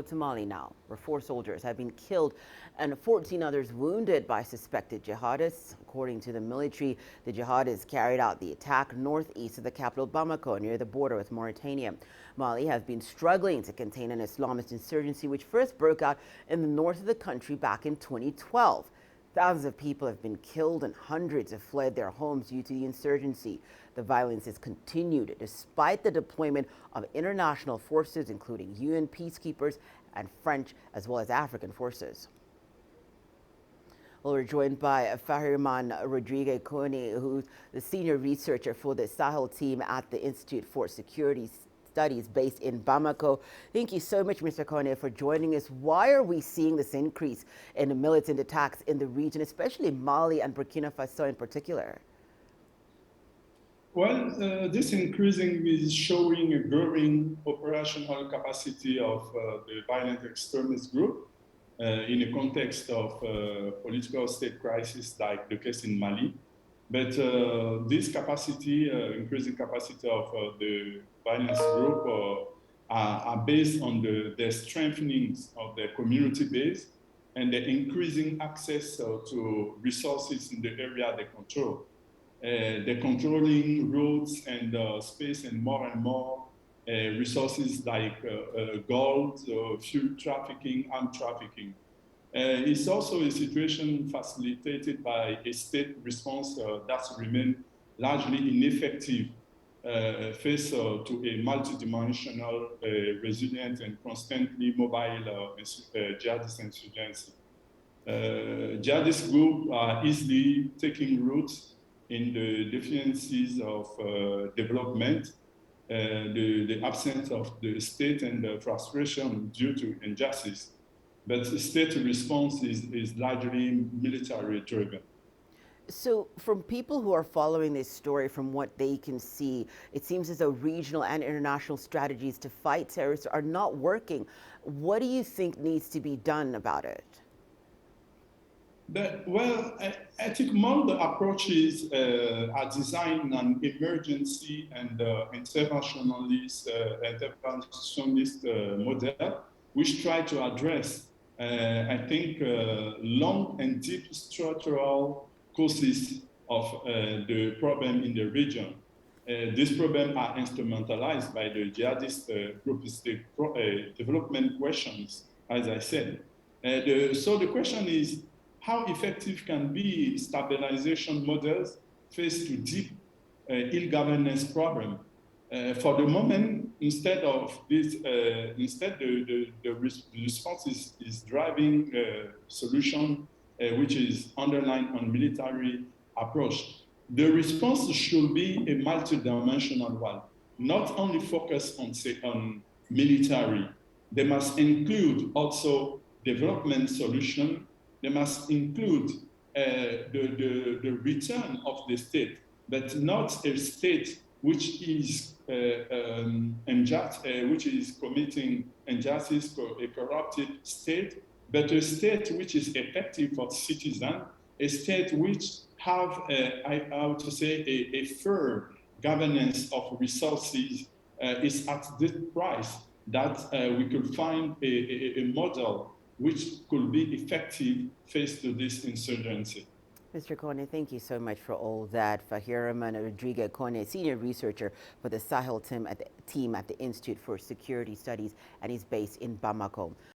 go to Mali now, where 4 soldiers have been killed and 14 others wounded by suspected jihadists. According to the military, the jihadists carried out the attack northeast of the capital Bamako, near the border with Mauritania. Mali has been struggling to contain an Islamist insurgency which first broke out in the north of the country back in 2012. Thousands of people have been killed and hundreds have fled their homes due to the insurgency. The violence has continued despite the deployment of international forces, including UN peacekeepers and French as well as African forces. Well, we're joined by Fahiraman Rodrigue Kone, who's the senior researcher for the Sahel Team at the Institute for Security Studies based in Bamako. Thank you so much, Mr. Kone, for joining us. Why are we seeing this increase in militant attacks in the region, especially Mali and Burkina Faso in particular? Well, this increasing is showing a growing operational capacity of the violent extremist group in a context of political state crisis like the case in Mali. But this capacity, increasing capacity of the violence group are based on the strengthening of the community base and the increasing access to resources in the area they control. They're controlling roads and space and more resources like gold, fuel trafficking, armed trafficking. It's also a situation facilitated by a state response that's remained largely ineffective faced to a multidimensional, resilient, and constantly mobile jihadist insurgency. Jihadist groups are easily taking roots in the deficiencies of development, the absence of the state, and the frustration due to injustice. But the state response is largely military driven. So from people who are following this story, from what they can see, it seems as though regional and international strategies to fight terrorists are not working. What do you think needs to be done about it? Well, I think more the approaches are designed on emergency and interventionist model, which try to address, I think, long and deep structural causes of the problem in the region. These problems are instrumentalized by the jihadist groups, the development questions, as I said. So the question is, how effective can be stabilization models faced to deep ill-governance problem? For the moment, instead of this, the response is driving solution which is underlined on military approach. The response should be a multidimensional one, not only focus on military. They must include also development solution. They must include the return of the state, but not a state which is which is committing injustice, a corrupted state, but a state which is effective for citizens, a state which have, I would say, a fair governance of resources. Is at this price that we could find a model which could be effective faced to this insurgency. Mr. Kone, thank you so much for all that. Fahiraman Rodrigue Kone, senior researcher for the Sahel Team at the Institute for Security Studies, and he's based in Bamako.